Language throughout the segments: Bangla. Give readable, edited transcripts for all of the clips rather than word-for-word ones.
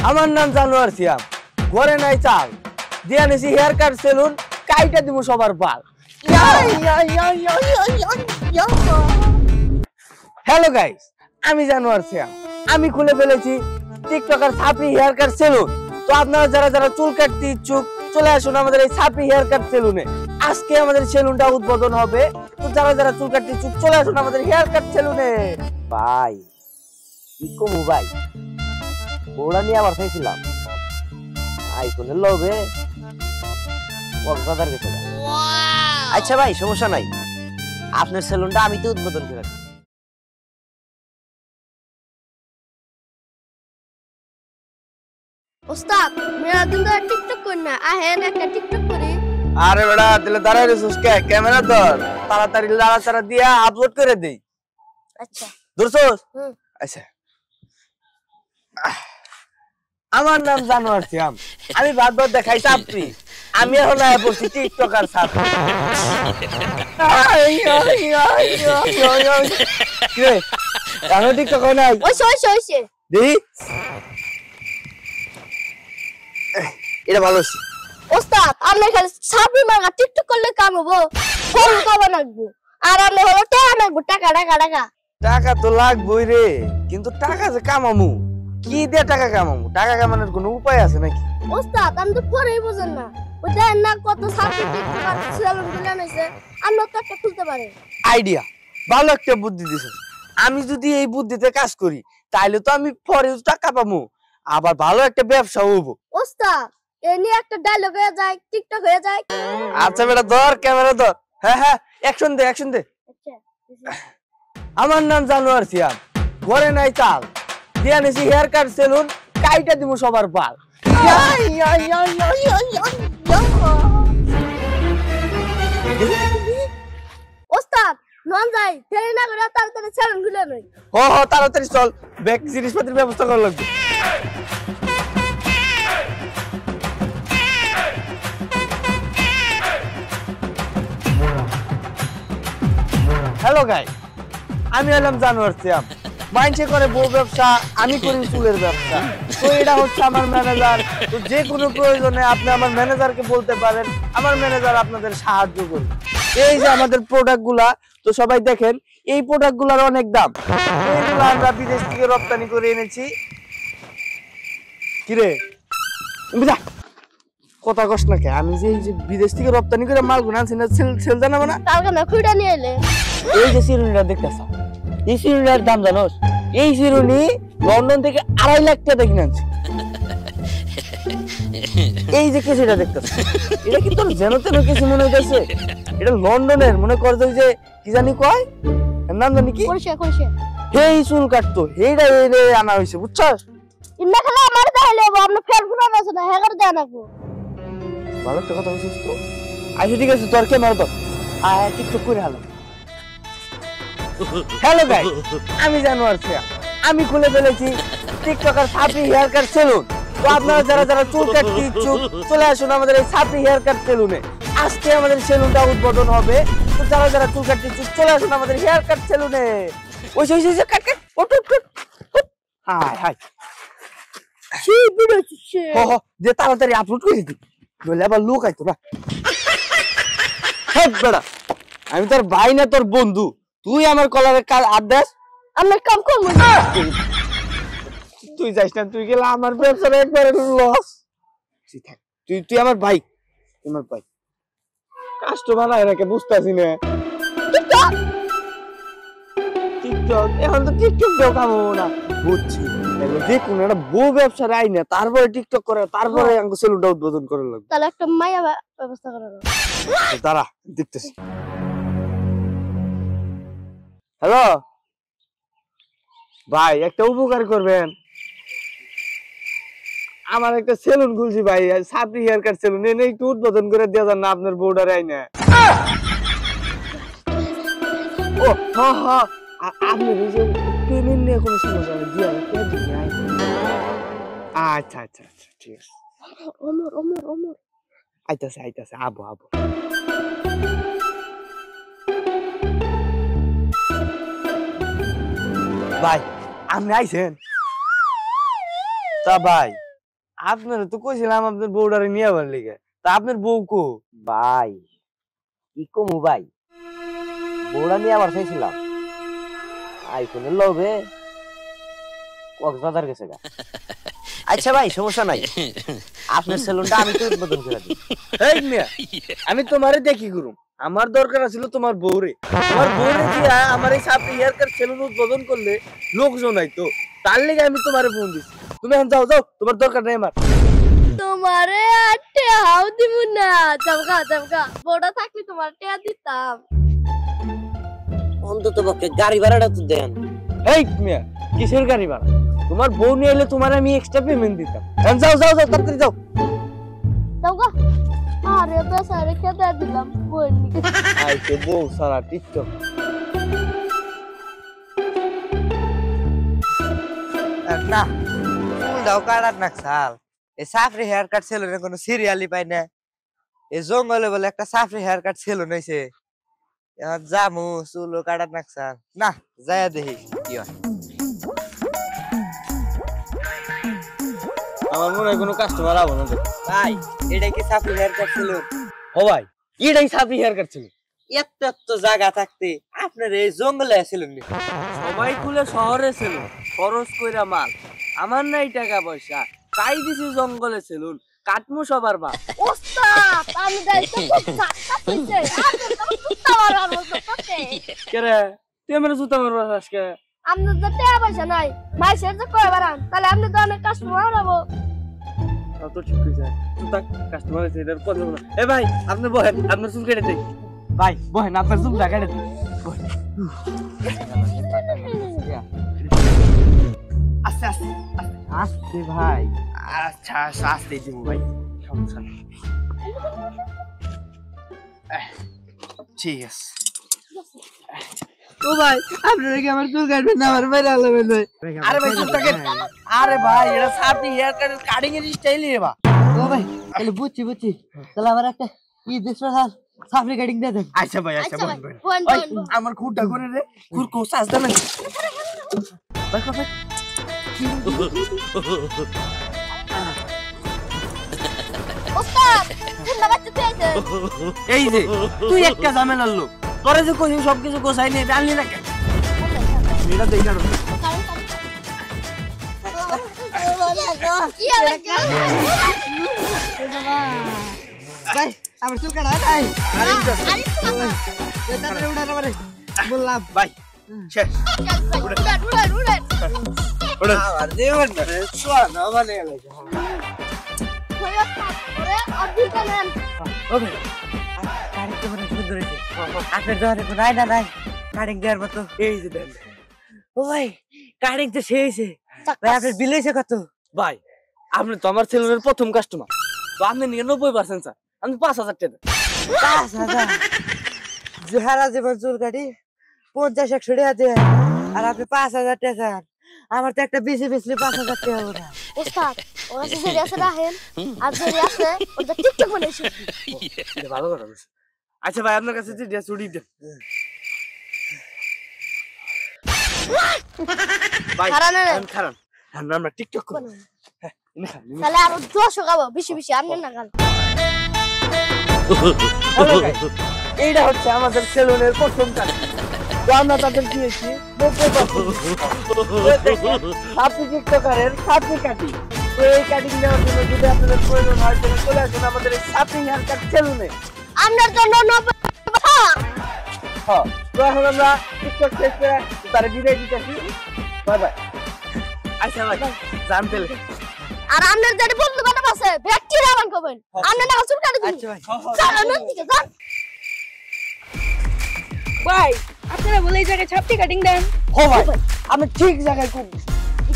আমার নাম জানোয়ার সিয়াম, ঘরে নাই চাল, দিয়া নিছি হেয়ার কাট সেলুন, কাইটা দিব সবার পাল। হ্যালো গাইস, আমি জানোয়ার সিয়াম, আমি খুলে ফেলেছি টিকটকার ছাপড়ি হেয়ার কাট সেলুন। তো আপনারা যারা যারা চুল কাটতে ইচ্ছুক চলে আসুন আমাদের এই ছাপড়ি হেয়ার কাট সেলুনে। আজকে আমাদের সেলুনটা উদ্বোধন হবে। তো যারা যারা চুল কাটতে ইচ্ছুক চলে আসুন আমাদের হেয়ার কাট সেলুনে। ভাই কি কমু ভাই, ওরা নিয়ে আবার চাইছিলাম আইফোনের লোভে কক্সবাজার গেছে। আচ্ছা ভাই সমস্যা নাই, আপনার সেলুনটা আমি তো উদ্বোধন করে রাখি। ওস্তাদ মেরা দিন ধরে টিকটক করি না, আহেন একটা টিকটক করি। আরে বেটা তাহলে দাঁড়াই রেছিস কে? ক্যামেরা ধর, তাড়াতাড়ি লাড়াচাড়া দিয়া আপলোড করে দেই। আচ্ছা ধরছস? আচ্ছা, আমার নাম জানোয়ার সিয়াম, আমি ভাত ভাত দেখাই ছাপড়ি। আমি এখন আয়া পড়ছি টিকটকার ছাপড়ি। কে আমি টিকটক নাই? ওইসে ওইসে ওইসে দেখি এটা ভালো হচ্ছে। ওস্তাদ আপনি খালি সাবরি মার্কা টিকটক করলে কাম হবো, ফোন কবে লাগবো? আর আপনি হলো টাকা লাগবো, টাকা টাকা টাকা। টাকা তো লাগবই রে, কিন্তু টাকা যে কামামু কি দিয়ে টাকা কামামু? টাকা কামানোর কোনো উপায় আছে নাকি? ওস্তাদ আমি তো পরেই বুঝেন না, ওই দেন না কত সাবরি টিকটকার সেলুন খুলে আনছে, আমরা তো একটা খুলতে পারি। আইডিয়া, ভালো একটা বুদ্ধি দিছিস। আমি যদি এই বুদ্ধিতে কাজ করি তাহলে তো আমি পরে টাকা পাবো, আবার ভালো একটা ব্যবসা হবো। ওস্তাদ এই নিয়ে একটা ডায়লগ হয়ে যায়, টিকটক হয়ে যায়। আচ্ছা বেটা ধর ক্যামেরা ধর। হ্যাঁ হ্যাঁ, অ্যাকশন দে অ্যাকশন দে। আচ্ছা আমার নাম জানোয়ার সিয়াম, ঘরে নাই চাল, দিয়া নিছি হেয়ার কাট সেলুন, কাইটা দিব সবার পাল। ওস্তাদ নন যাই দেরি না করে তাড়াতাড়ি সেলুন খুলে নই। হ হ তাড়াতাড়ি চল, ব্যাগ জিনিসপত্রের ব্যবস্থা করা লাগবে। হ্যালো গাই, আমি হলাম জানোয়ার সিয়াম। মাইন্ডে করে বউ ব্যবসা, আমি করি চুলের ব্যবসা। তো এটা হচ্ছে আমার ম্যানেজার। তো যে কোনো প্রয়োজনে আপনি আমার ম্যানেজারকে বলতে পারেন, আমার ম্যানেজার আপনাদের সাহায্য করবে। এই যে আমাদের প্রোডাক্ট গুলা, তো সবাই দেখেন এই প্রোডাক্ট গুলার অনেক দাম। এইগুলো আমরা বিদেশ থেকে রপ্তানি করে এনেছি। কিরে বুঝা কথা কষ্ট না কে? আমি যে এই যে বিদেশ থেকে রপ্তানি করে মালগুলো আনছি না, সেল জানাবো না? কালকে না খুঁড়া নিয়ে এলে। এই যে চিরুনিটা দেখতেছ, এই চিরুনিটার দাম জানোস? এই চিরুনি লন্ডন থেকে 2.5 লাখ টাকা কিনে আনছি। এই যে কেসিটা দেখতেছ, এটা কি তোর যেন তেন কেসি মনে হইতেছে? এটা লন্ডনের, মনে কর যে কি জানি কয়, এর নাম জানি কি, করছে করছে এই চুল কাটতো, এইটা আনা হয়েছে বুঝছস? ইন্না খেলা আমার দেখাইলে আপনি ফের ফুরা আছে না হেগার দেন আপু। ভালো একটা কথা বলছিস তো। আচ্ছা ঠিক আছে, তোর ক্যামেরা তো আয় টিকটক করে হালো। হ্যালো গাইস, আমি জানোয়ার সিয়াম, আমি খুলে ফেলেছি টিকটকার ছাপড়ি হেয়ার কাট সেলুন। তো আপনারা যারা যারা চুল কাটতে ইচ্ছুক চলে আসুন আমাদের এই ছাপড়ি হেয়ার কাট সেলুনে। আজকে আমাদের সেলুনটা উদ্বোধন হবে। তো যারা যারা চুল কাটতে ইচ্ছুক চলে আসুন আমাদের হেয়ার কাট সেলুনে। ওই যে কাট কাট ওট ওট ওট। হাই হাই সি ভিডিও হচ্ছে হ হ, যে তাড়াতাড়ি আপলোড করে দিই, নইলে আবার লোক আইতো না। হেড বেড়া, আমি তোর ভাই না তোর বন্ধু, তুই আমার কলারে কাল আদেশ। আমি কাম করব না। তুই যাইস না, তুই গেলে আমার ব্যবসাটা একবারে লস। তুই তুই আমার ভাই, আমার ভাই। কাস্টমার আয় নাকি বুঝতেছি না। টিকটক টিকটক এখন তো টিকটক দেও কামো না, বুঝছি। যে কোনো একটা বউ ব্যবসার আই না, তারপরে টিকটক করে, তারপরে আমাকে সেলুনটা উদ্বোধন করে লাগবে। তাহলে একটা মায়া ব্যবস্থা করা দাও। দাঁড়া দেখতেছি। হ্যালো ভাই, একটা উপকার করবেন, আমার একটা সেলুন খুলছি ভাই, ছাপড়ি হেয়ার কাট সেলুন, এনে একটু উদ্বোধন করে দিয়ে যান না আপনার বউডার আইনে। ও হ্যাঁ হ্যাঁ, আপনি পেমেন্ট নিয়ে কোনো সমস্যা নেই, দিয়ে আচ্ছা আচ্ছা আচ্ছা ঠিক আছে। ওমর ওমর ওমর আইতাছে আইতাছে, আবো আবো। ভাই আপনি আইছেন? তা ভাই আপনারা তো কইছিলাম আপনার বউডারে নিয়ে আবার লিগে, তা আপনার বউ কো? ভাই কি কমু ভাই, বউরা নিয়ে আবার চাইছিলাম, আইফোনের লোভে কক্সবাজার গেছে গা। আচ্ছা ভাই সমস্যা নাই, আপনার সেলুনটা আমি তো উদ্বোধন করে দিই। এই মিয়া, আমি তোমারে দেখি করুম, আমার দরকার ছিল তোমার বউরে। তোমার বউরে দিয়া আমার এই সাপড়ি হেয়ার কাট সেলুন উদ্বোধন করলে লোকজন আইতো, তার লেগে আমি তোমারে ফোন দিছি। তুমি এখন যাও যাও, তোমার দরকার নাই আমার। তোমারে আটে হাউ দিমু না, চমকা চমকা বড় থাকলে তোমার টিয়া দিতাম। অন্তত পক্ষে গাড়ি ভাড়াটা তো দেন। এই মিয়া, কিসের গাড়ি ভাড়া? তোমার বউ নিয়ে এলে তোমার আমি এক্সট্রা পেমেন্ট দিতাম। এখন যাও যাও যাও, তাড়াতাড়ি যাও। চমকা আরে বেচারে খেতে দিলাম বইনি। আইছে বউ সারা টিকটক। না ফুল দাও কাটার না সাল, এই সাফরি হেয়ার কাট সেলুনে কোনো সিরিয়ালই পাই না। এই জঙ্গলে বলে একটা সাফরি হেয়ার কাট সেলুন হইছে, এখন জামু চুল কাটার না সাল, না যাইয়া দেখি কি হয়। আমার মনে হয় কোনো কাস্টমার আবো না। ভাই এটা কি সাফরি হেয়ার কাট সেলুন? ও ভাই, এটাই সাপড়ি হেয়ার কাট ছিল। এত এত জায়গা থাকতে আপনার এই জঙ্গলে সেলুন নি? সবাই খুলে শহরে ছিল, খরচ কইরা মাল। আমার নাই টাকা পয়সা, তাই দিছি জঙ্গলে সেলুন, কাটমু সবার বা। ওস্তাদ আমি যাইতে খুব চাকা কইছে আর তো কুত্তা মারার মতো করতে। কে রে, তুই আমার জুতা মারবার আজকে? আপনার তো টাকা পয়সা নাই, মাইসের যে কয় বারান, তাহলে আপনি তো অনেক কাস্টমার হারাবো। তাও তো ঠিক কইছে। জুতা কাস্টমার আছে, এটার কথা বলো। এ ভাই, আপনি বহেন, আপনার চুল কেটে দেই। ভাই বহেন, আপনার চুলটা কেটে দেই। আস্তে আস্তে আসছে ভাই। আচ্ছা আচ্ছা আস্তে দিব ভাই, সমস্যা নেই। ঠিক আছে। ও ভাই আপনারা কি আমার চুল কাটবেন না আমার বাইরে আলাবেন ভাই? আরে ভাই চুলটা কেটে। আরে ভাই, এটা সাপড়ি হেয়ার কাট কাটিং এর স্টাইলই রে বা। ও ভাই তাহলে বুঝছি বুঝছি, তাহলে আমার একটা দেশরা সাফরি কাটিং দিয়ে দেন। আচ্ছা ভাই, আচ্ছা আচ্ছা বহেন ভাই, বহেন। বহেন, ওই, বহেন। আমার খুঁটটা করে রে, খুর কোস আসতে না। ওস্তাদ কুন্না বাচ্চা তুইছে। এই যে তুই একটা ঝামেলার লোক, তোরে যে কইছি সবকিছু গোছাই নিয়ে জানলি না কেন? এটা দেই না। কি হবে ভাই আমার চুল কাটা নাই, আরেকটু মাথা তাড়াতাড়ি উঠান আমারে বললাম। ভাই শেষ। উড়ে উড়ে উড়ে ওটা আমার জীবন সোনা মানে গেছে। হয়ে ওরে অদ্ভুত নেন। ওকে কাটিং তো অনেক সুন্দর হয়েছে, আপনার দোকানে কোনো আয়না নাই কাটিং দেওয়ার মতো? এই যে দেন ও ভাই কাটিং তো সেই হয়েছে ভাই, আপনার বিল হয়েছে কত? ভাই, আপনি তো আমার ছেলের প্রথম কাস্টমার, তো আপনি নিয়ে 90% স্যার, আমি 5000 টাকা। 5000? জোহারা জীবন চুল কাটি 50-100 টাকা দেয় আর আপনি 5000 টাকা চান? আমার তো একটা বেশি বেশি 5000 টাকা হবে না। ওস্তাদ ওরা যদি আছে রাখেন আর যদি আছে ওটা টিকটক বানাইছে। এটা ভালো কথা বলছেন। আচ্ছা ভাই, আপনার কাছে যে চুড়ি দেন ভাই। খারাপ না রে। খারাপ, আমরা টিকটক করি। তাহলে আরো 200 খাবো বেশি বেশি আপনি না খান। Hello guys, এইটা হচ্ছে আমাদের সেলুনের প্রথম কাজ। তো আমরা তাদের দিয়েছি 90%। আপনি টিকটকারের সাপড়ি কাটি। তো এই কাটিং নেওয়ার জন্য যদি আপনাদের প্রয়োজন হয় তাহলে চলে আসুন আমাদের এই সাপড়ি হেয়ার কাট সেলুনে। আপনার জন্য 90 হ্যাঁ, তো এখন আমরা টিকটক শেষ করে তারা বিদায় দিতেছি। Bye bye. আচ্ছা ভাই, জান পেলে। আর আপনার যেটা বন্ধু বান্ধব আছে ব্যক্তি রামান করবেন আপনি না চুল কাটি দিন। আচ্ছা ভাই চলো নদীতে যান। ভাই আপনারা বলে এই জায়গায় ছাপটি কাটিং দেন? ও ভাই, আমি ঠিক জায়গায় খুব।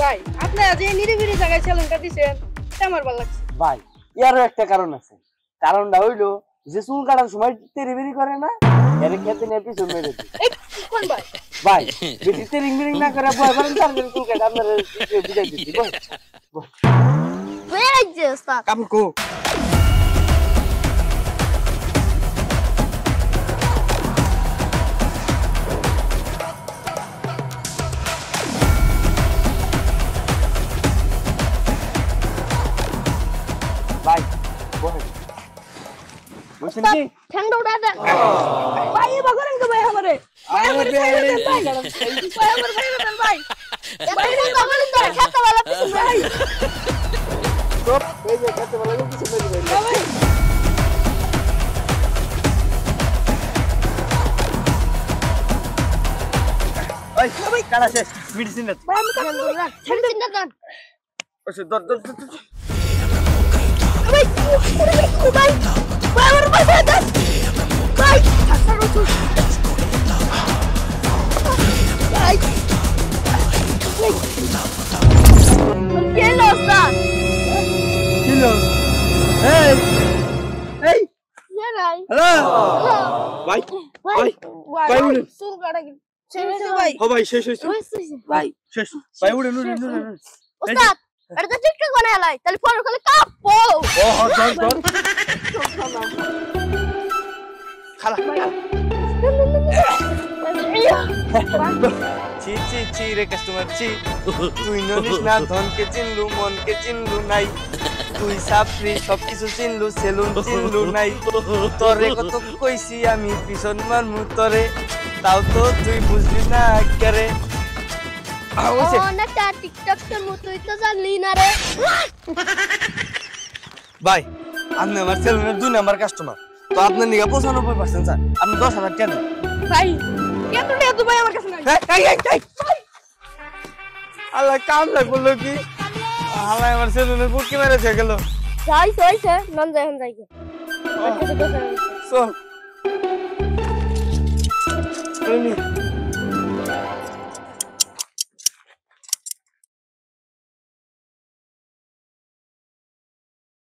ভাই আপনারা যে নিরিবিলি জায়গায় সেলুন কাটিছেন এটা আমার ভালো লাগছে। ভাই এরও একটা কারণ আছে, কারণটা হইলো যে চুল কাটার সময় তেরিবিরি করে না, এর খেতে নিয়ে পিছন মেরে দিই। এই কোন ভাই? ভাই বেশি তেরিং বিরিং না করে ভয় করেন, তার জন্য চুল কাটা আপনার বিদায় দিচ্ছি। হয়ে গেছে ওস্তাদ। কাপড় কো বুঝছেন কি ঠ্যাংটা উঠা দেন ভাই এবার করেন তো ভাই আমারে ভাই আমারে ভাই ভাই ভাই আমার ভাই দেন ভাই ভাই করেন তো খেতে वाला পিছন ভাই সব এই যে খেতে ভালো কিছু করে দিবেন ভাই ওই কালা শেষ মেডিসিন দে ভাই আমি তো ঠ্যাংটা দেন ওষুধ দর দর দর ভাই ভাই ভাই আমার ভাই দেন ভাই ভাই কে লোস্তান কিলো এই এই কে নাই হ্যালো ভাই ভাই ভাই উঠে চুল কাটা কি শেষ ভাই ও ভাই শেষ হইছে ভাই শেষ ভাই উঠে উঠে ওস্তাদ এটা তো টিকটক বানায় লাই তাহলে পরে খালি কাপো ও হট দর খালা ছি ছি ছি রে কাস্টমার ছি তুই ননিস না ধনকে চিনলু মনকে চিনলু নাই তুই সাফরি সবকিছু চিনলু সেলুন চিনলু নাই তোরে কত কইছি আমি পিছন মারমু তোরে তাও তো তুই বুঝলি না কেরে অনেকটা টিকটকের মতোই তো জানলি না রে ভাই আপনি আমার সেলুনের 2 নাম্বার কাস্টমার তো আপনার নিগা 95% স্যার আপনি 10,000 টাকা দেন ভাই এত টাকা তো ভাই আমার কাছে নাই আল্লাহ কাম লাগলো কি আল্লাহ আমার সেলুনের বুকি মেরেছে গেল যাই হইছে নন যাই হন যাই চল